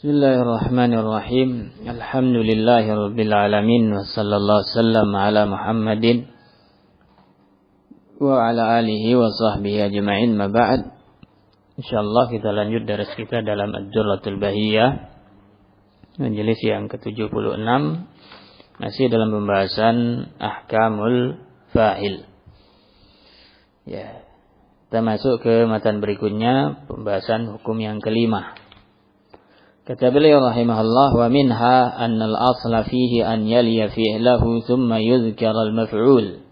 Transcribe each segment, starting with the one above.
Bismillahirrahmanirrahim. Alhamdulillahirabbil alamin wa sallallahu wasallam ala Muhammadin wa ala alihi wa sahbihi ajma'in. Ma ba'd. Insyaallah kita lanjut dari kita dalam Ad-Durratul Bahiyah, majelis yang ke-76, masih dalam pembahasan ahkamul fa'il. Ya, kita masuk ke matan berikutnya, pembahasan hukum yang kelima. Kata beliau rahimahullah, wa minha annal asla fihi an yaliya fi'lahu thumma yudhkar al-maf'ul.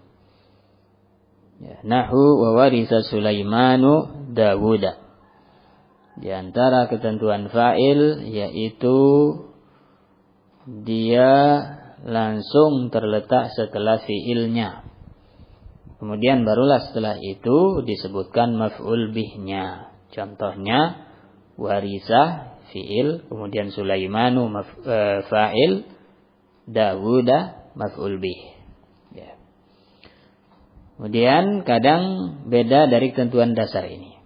Ya, nahu wa warisa Sulaimanu Dawuda. Di antara ketentuan fa'il yaitu dia langsung terletak setelah fi'ilnya. Kemudian barulah setelah itu disebutkan maf'ul bihnya. Contohnya warisa fi'il, kemudian Sulaimanu fa'il, Dawuda maf'ul bih. Ya. Kemudian kadang beda dari ketentuan dasar ini.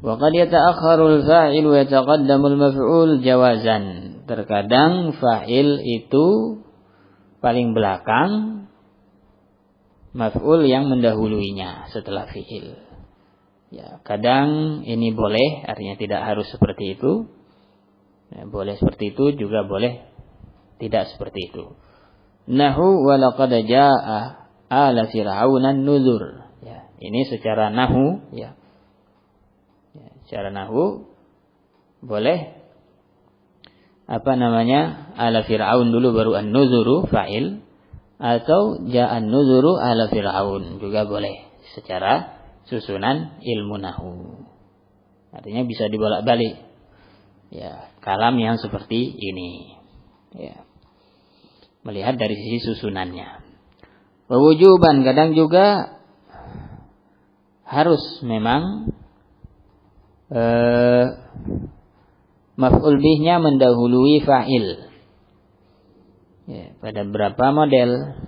Wa qad yata'akhkharul fa'il wa yataqaddamul maf'ul jawazan. Terkadang fa'il itu paling belakang, maf'ul yang mendahuluinya setelah fi'il. Ya, kadang ini boleh, artinya tidak harus seperti itu. Ya, boleh seperti itu, juga boleh tidak seperti itu. Nahu wa laqad jaa'a ala fir'aunan nuzur. Ya, ini secara nahu, ya. Ya, secara nahu boleh ala fir'aun dulu baru an-nuzuru fa'il, atau ja'an nuzuru ala fir'aun juga boleh secara susunan ilmu nahu. Artinya bisa dibolak-balik. Ya, kalam yang seperti ini. Ya. Melihat dari sisi susunannya. Wujuban kadang juga harus memang maf'ul bihnya mendahului fa'il. Ya, pada beberapa model.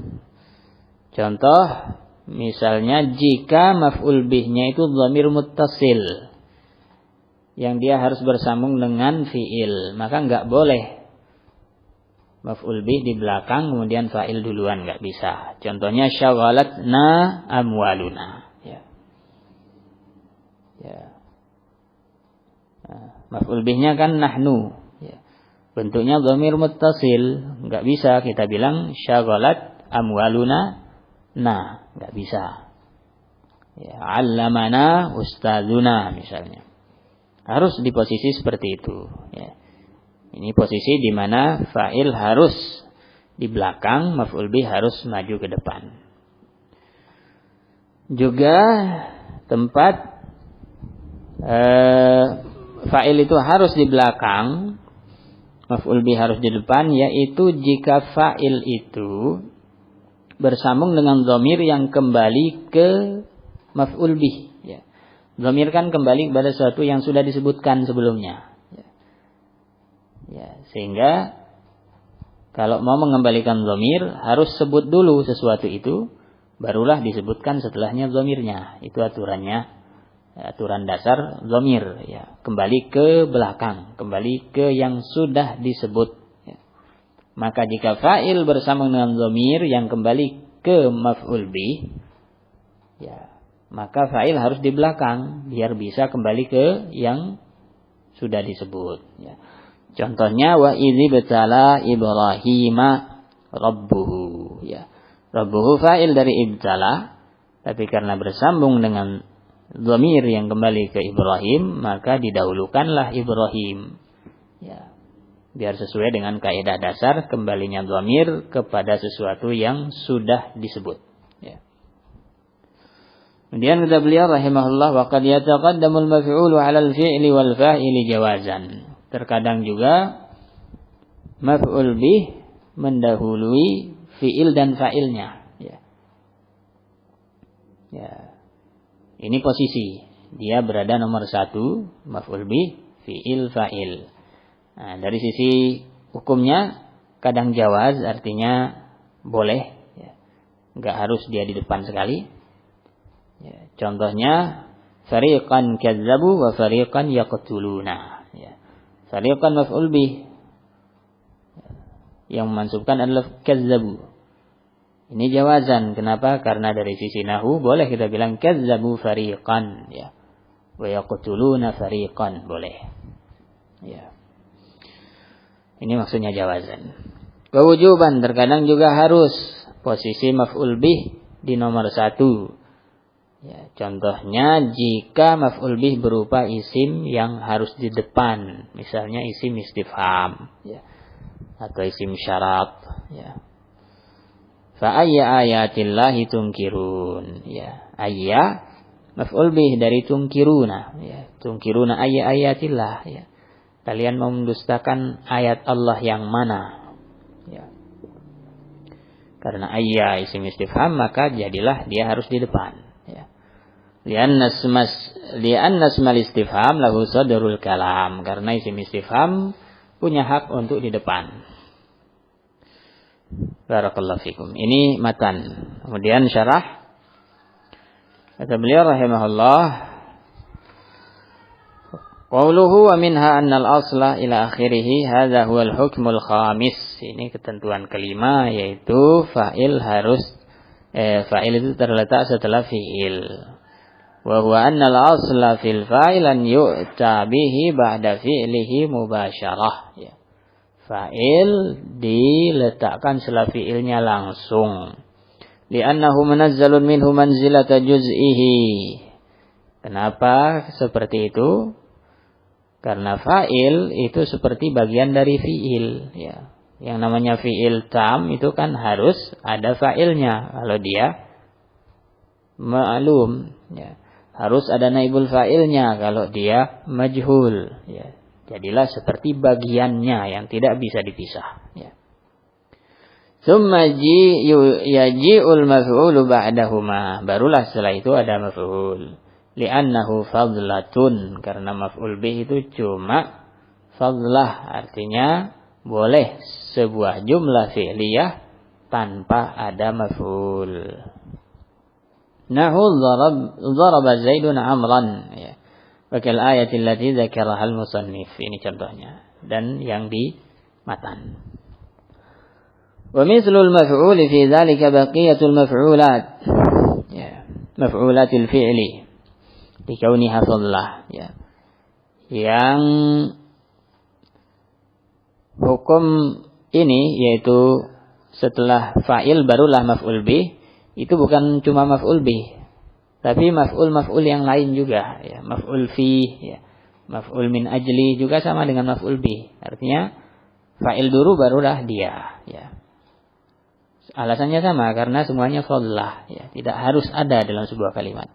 Contoh, misalnya jika maf'ul bihnya itu dhamir muttasil, yang dia harus bersambung dengan fi'il, maka enggak boleh maf'ul bih di belakang kemudian fa'il duluan, enggak bisa. Contohnya syaghalatna amwaluna. Ya. Ya. Nah, maf'ul bihnya kan nahnu. Ya. Bentuknya dhamir muttasil, enggak bisa kita bilang syaghalat amwaluna. Nah, enggak bisa. Ya, 'allamana ustadzuna misalnya. Harus di posisi seperti itu, ya. Ini posisi di mana fa'il harus di belakang, maf'ul bih harus maju ke depan. Juga tempat fa'il itu harus di belakang, maf'ul bih harus di depan, yaitu jika fa'il itu bersambung dengan dhamir yang kembali ke maf'ul bih. Ya. Dhamir kan kembali kepada sesuatu yang sudah disebutkan sebelumnya. Ya, sehingga kalau mau mengembalikan dhamir harus sebut dulu sesuatu itu, barulah disebutkan setelahnya dhamirnya. Itu aturannya, aturan dasar dhamir. Ya, kembali ke belakang, kembali ke yang sudah disebut. Ya. Maka jika fa'il bersambung dengan dhamir yang kembali ke maf'ul bih, ya, maka fa'il harus di belakang biar bisa kembali ke yang sudah disebut. Ya. Contohnya wa idzi betala Ibrahima rabbuhu. Ya. Rabbuhu fa'il dari ibtala, tapi karena bersambung dengan dhamir yang kembali ke Ibrahim, maka didahulukanlah Ibrahim. Ya. Biar sesuai dengan kaidah dasar kembalinya dhamir kepada sesuatu yang sudah disebut. Ya. Kemudian kata beliau rahimahullah, wa qad yataqaddamul maf'ulu 'ala al-fi'li wal fa'ili jawazan. Terkadang juga maf'ul bih mendahului fi'il dan fa'ilnya. Ya. Ya. Ini posisi. Dia berada nomor 1, maf'ul bih, fi'il, fa'il. Nah, dari sisi hukumnya kadang jawaz, artinya boleh. Ya. Enggak harus dia di depan sekali. Ya. Contohnya fariqan kadzabu wa fariqan yaqtuluna. Ya. Fariqan maf'ul bih. Yang memansubkan adalah kazzabu. Ini jawazan. Kenapa? Karena dari sisi nahwu boleh kita bilang kazzabu fariqan, ya. Wa yaqtuluna fariqan, boleh. Ya. Ini maksudnya jawazan. Kewujuban terkadang juga harus posisi maf'ul bih di nomor 1. Ya, contohnya jika maf'ul bih berupa isim yang harus di depan, misalnya isim istifham, ya, atau isim syarat, ya. Fa ayya ayatillahi tunkirun, ya. Ayya maf'ul bih dari tunkiruna, ya. Tunkiruna ayya ayatillah, ya. Kalian mendustakan ayat Allah yang mana? Ya. Karena ayya isim istifham, maka jadilah dia harus di depan, ya. Li'anna ismal istifham lahu sadrul kalam, karena isim istifham punya hak untuk di depan. Barakallahu fikum. Ini matan. Kemudian syarah. Kata beliau rahimahullah, qauluhu wa minha annal asla ila akhirih hadza huwal hukmul khamis. Ini ketentuan kelima, yaitu fa'il itu terletak setelah fi'il. Wa huwa annal asla fil fa'il an yu'ta bihi ba'da fi'lihi mubasyarah, ya. Fa'il diletakkan setelah fi'ilnya langsung. Li'annahu munazzalun minhu manzilata juz'ihi. Kenapa seperti itu? Karena fa'il itu seperti bagian dari fi'il, ya. Yang namanya fi'il tam itu kan harus ada fa'ilnya. Kalau dia ma'lum, ya. Harus ada naibul fa'ilnya kalau dia majhul, ya. Jadilah seperti bagiannya yang tidak bisa dipisah, ya. Tsumma yaji'ul maf'ulu ba'dahuma. Barulah setelah itu ada maf'ul. Li'annahu fadlatun, karena maf'ul bih itu cuma fadlah, artinya boleh sebuah jumlah fi'liyah tanpa ada maf'ul. Nahu dharaba Zaidun Amran, ya. Wakil ayatil lati dzakaraha al-musannif. Ini contohnya. Dan yang di matan. Wa mithlul maf'uli fi dzalika baqiyatul maf'ulat. Ya, maf'ulatil fi'li. Dikauniha fadlah, ya. Yang hukum ini yaitu setelah fa'il barulah maf'ul bih, itu bukan cuma maf'ul bih, tapi maf'ul yang lain juga, ya. Maf'ul fi, ya. Maf'ul min ajli juga sama dengan maf'ul bih. Artinya fa'il dulu barulah dia, ya. Alasannya sama karena semuanya fadlah, ya. Tidak harus ada dalam sebuah kalimat.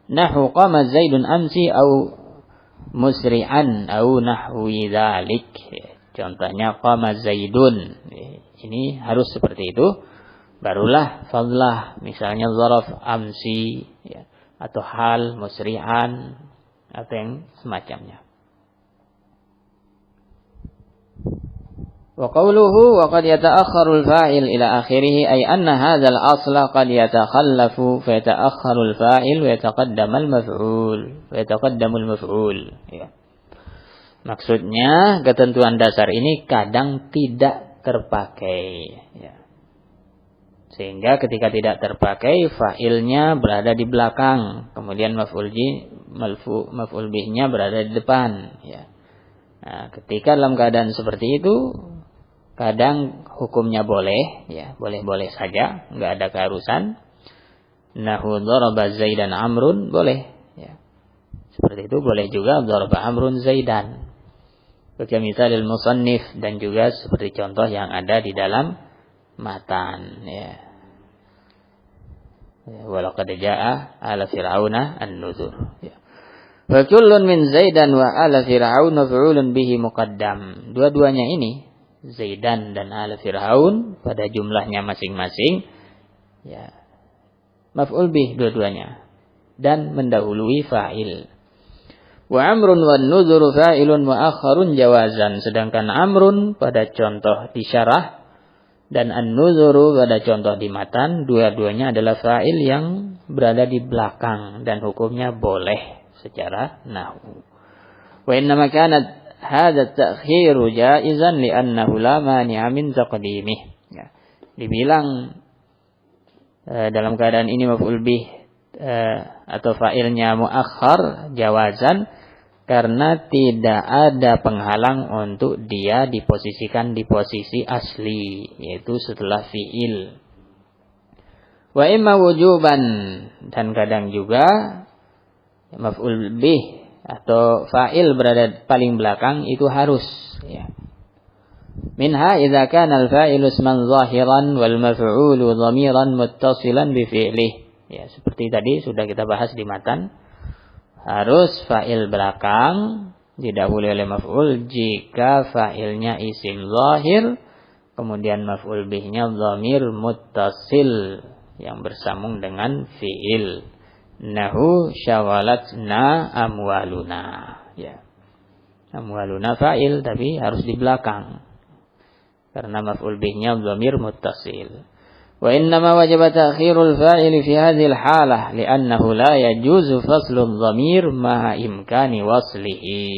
Nahu qama Zaidun amsi au musri'an au nahwi dzalik. Contohnya qama Zaidun. Ini harus seperti itu. Barulah fadlah, misalnya zaraf amsi, ya, atau hal musri'an atau yang semacamnya. Wa qawluhu wa qad yata'akhkharu al-fa'il ila akhirih ay anna hadzal asla qad yatakhallafu fa yata'akhkharu al-fa'il wa yataqaddamu al-maf'ul wa yataqaddamu al-maf'ul, ya. Maksudnya ketentuan dasar ini kadang tidak terpakai, ya. Sehingga ketika tidak terpakai, fa'ilnya berada di belakang, kemudian maf'ul bihnya berada di depan, ya. Nah, ketika dalam keadaan seperti itu, kadang hukumnya boleh, ya, boleh-boleh saja, enggak ada keharusan. Nahu daraba Zaidan Amrun, boleh, ya. Seperti itu boleh juga daraba Amrun Zaidan. Seperti misalil musannif, dan juga seperti contoh yang ada di dalam matan, ya. Walaqad jaa'a ala fir'auna an-nuzur, ya. Wa kullun min Zaidan wa ala fir'aun maf'ulun bihi muqaddam. Dua-duanya ini, Zaidan dan ala fir'aun, pada jumlahnya masing-masing, ya, maf'ul bih dua-duanya dan mendahului fa'il. Wa amrun wan nuzur fa'ilun wa akharun jawazan. Sedangkan amrun pada contoh di syarah dan an-nuzuru pada contoh di matan, dua-duanya adalah fa'il yang berada di belakang dan hukumnya boleh secara nahwu. Wa innama kanat hadza ta'khiru jaizan li'annahu la mani'a min taqdimih. Ya. Dibilang dalam keadaan ini maf'ul bih atau fa'ilnya muakhar jawazan karena tidak ada penghalang untuk dia diposisikan di posisi asli, yaitu setelah fi'il. Wa imma wujuban, dan kadang juga maf'ul bih atau fa'il berada paling belakang itu harus, ya. Minha idza kana al-fa'ilu isman zahiran wal maf'ulu dhamiran muttasilan bi fi'lih. Ya, seperti tadi sudah kita bahas di matan. Harus fa'il belakang didahului oleh maf'ul jika fa'ilnya isim zahir, kemudian maf'ul bihnya dhamir muttasil yang bersambung dengan fi'il. Nahu syawalatna amwaluna. Ya. Amwaluna fa'il tapi harus di belakang. Karena maf'ul bihnya dhamir muttasil. Wa innama wajaba ta'khirul fa'ili fi hadhil halah li'annahu la yajuzu faslul dhamir ma'a imkani waslihi.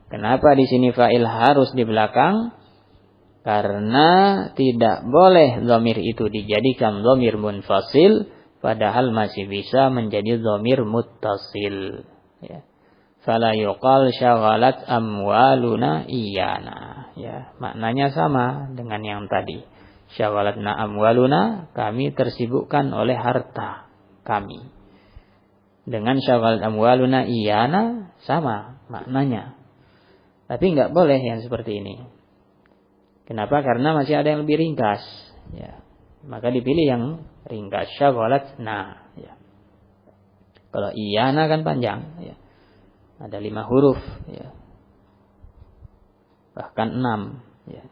Kenapa di sini fa'il harus di belakang? Karena tidak boleh dhamir itu dijadikan dhamir munfasil padahal masih bisa menjadi dhamir muttasil. Ya. Fala yuqal syaghalat amwaluna iyana. Ya, maknanya sama dengan yang tadi. Syaghalatna amwaluna, kami tersibukkan oleh harta kami. Dengan syaghalat amwaluna iyana sama maknanya. Tapi enggak boleh yang seperti ini. Kenapa? Karena masih ada yang lebih ringkas. Ya. Maka dipilih yang ringkas, syaghalatna. Ya. Kalau iyana kan panjang. Ya. Ada 5 huruf, ya. Bahkan 6. Ya.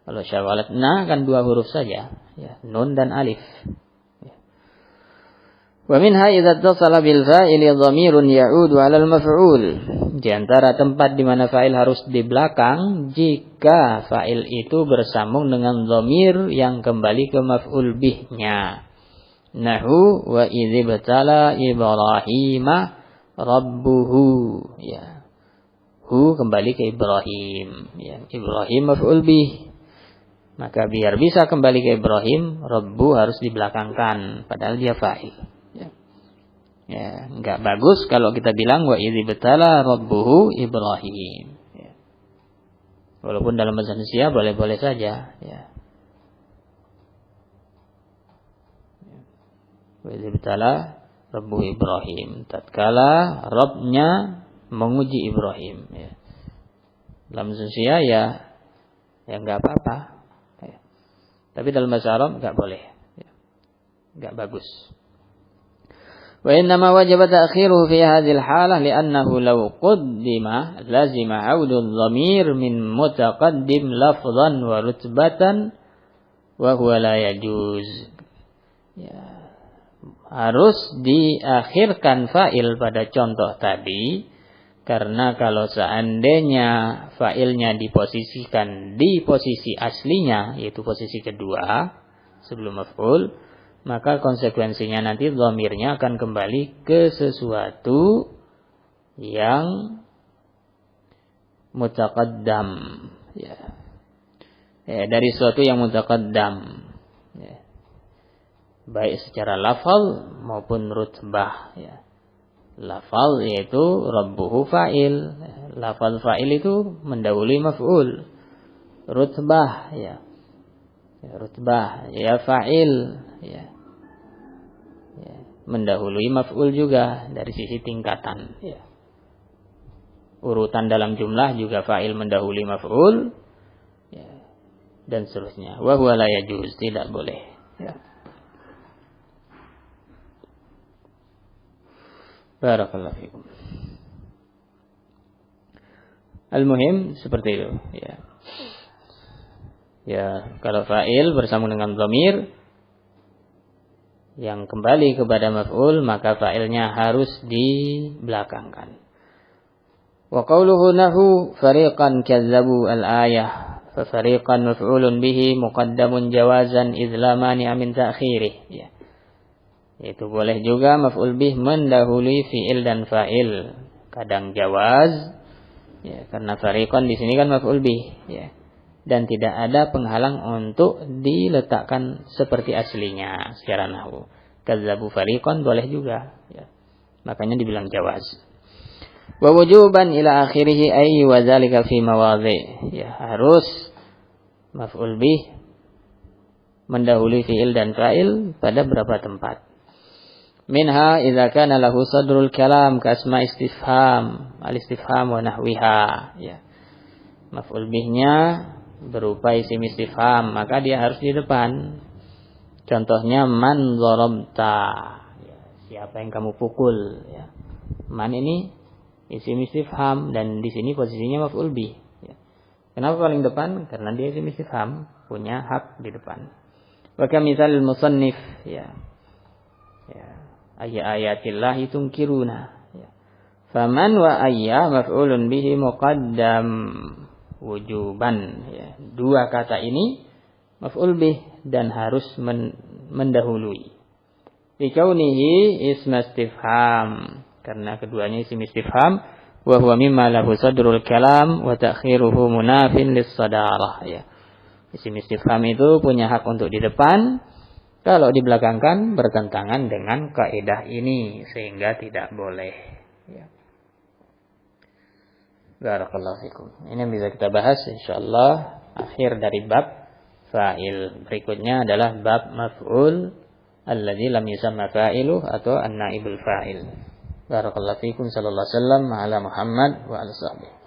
Kalau syaghalatna kan 2 huruf saja, ya. Nun dan alif. Ya. Wa minha idza ittasala bil fa'ili dhamirun ya'udu 'ala al-maf'ul. Di antara tempat di mana fa'il harus di belakang jika fa'il itu bersambung dengan dhamir yang kembali ke maf'ul bihnya. Nahu wa idza batala Ibrahima Rabbuhu, ya. Hu kembali ke Ibrahim, ya. Ibrahim maf'ul bih. Maka biar bisa kembali ke Ibrahim, Rabbu harus dibelakangkan padahal dia fa'il. Ya. Ya, enggak bagus kalau kita bilang wa idzi batala Rabbuhu Ibrahim. Ya. Walaupun dalam bahasa Indonesia boleh-boleh saja, ya. Wa idzi batala Rabbu Ibrahim. Tatkala Rabbnya menguji Ibrahim. Ya. Dalam Indonesia ya enggak apa-apa. Ya. Tapi dalam bahasa Arab enggak boleh. Ya. Enggak bagus. Wa innama wajaba ta'khiruhu fi hadhil halah li'annahu law qaddima lazima 'audul dhamir min mutaqaddim lafdhan wa rutbatan wa huwa la yajuz. Ya. Harus diakhirkan fa'il pada contoh tadi. Karena kalau seandainya fa'ilnya diposisikan di posisi aslinya, yaitu posisi kedua sebelum maf'ul, maka konsekuensinya nanti dhamirnya akan kembali ke sesuatu yang mutaqaddam. Ya. Dari sesuatu yang mutaqaddam. Ya. Baik secara lafal maupun rutbah, ya. Lafal yaitu rabbuhu fa'il. Lafal fa'il itu mendahului maf'ul. Rutbah, ya. Ya, rutbah ya fa'il, ya. Ya, mendahului maf'ul juga dari sisi tingkatan, ya. Urutan dalam jumlah juga fa'il mendahului maf'ul, ya. Dan seterusnya. Wa huwa la yajuz, tidak boleh, ya. Barakallahu fikum. Al-muhim seperti itu, ya. Ya, kalau fa'il bersambung dengan dhamir yang kembali kepada maf'ul, maka fa'ilnya harus dibelakangkan. Wa qawluhu nahu fariqan kazzabu al-ayah fa fariqan maf'ulun bihi muqaddamun jawazan idh la mani'a min ta'khirih, ya. Itu boleh juga maf'ul bih mendahului fi'il dan fa'il. Kadang jawaz, Ya, karena fariqan di sini kan maf'ul bih, ya. Dan tidak ada penghalang untuk diletakkan seperti aslinya secara nahwu. Kadzabu fariqan boleh juga, ya. Makanya dibilang jawaz. Wa wujuban ila akhirih ay wa zalika fi mawadhi. Ya, harus maf'ul bih mendahului fi'il dan fa'il pada beberapa tempat. Minha idza kana lahu sadrul kalam ka asma istifham, al-istifham wa nahwiha, ya. Maf'ul bihnya berupa isim istifham, maka dia harus di depan. Contohnya man darabta, ya, siapa yang kamu pukul, ya. Man ini isim istifham dan di sini posisinya maf'ul bih, ya. Kenapa paling depan? Karena dia isim istifham, punya hak di depan. Wa kamithal musannif, ya. Ya, ayatillahi tunkiruna, ya. Faman wa ayya maf'ulun bihi muqaddam wujuban, ya. Dua kata ini maf'ul bih dan harus mendahului. Dikaunihi isma istifham, karena keduanya isim istifham, wa huwa mimma lahu sadrul kalam wa ta'khiruhu munafin lis-sadarah, ya. Isim istifham itu punya hak untuk di depan, kalau dibelakangkan bertentangan dengan kaidah ini sehingga tidak boleh, ya. Barakallahu fikum. Ini yang bisa kita bahas insyaallah akhir dari bab fa'il. Berikutnya adalah bab maf'ul alladzi lam yusamma fa'iluh atau an-naibul fa'il. Barakallahu fikum, sallallahu alaihi wasallam ala Muhammad wa ala sahbihi.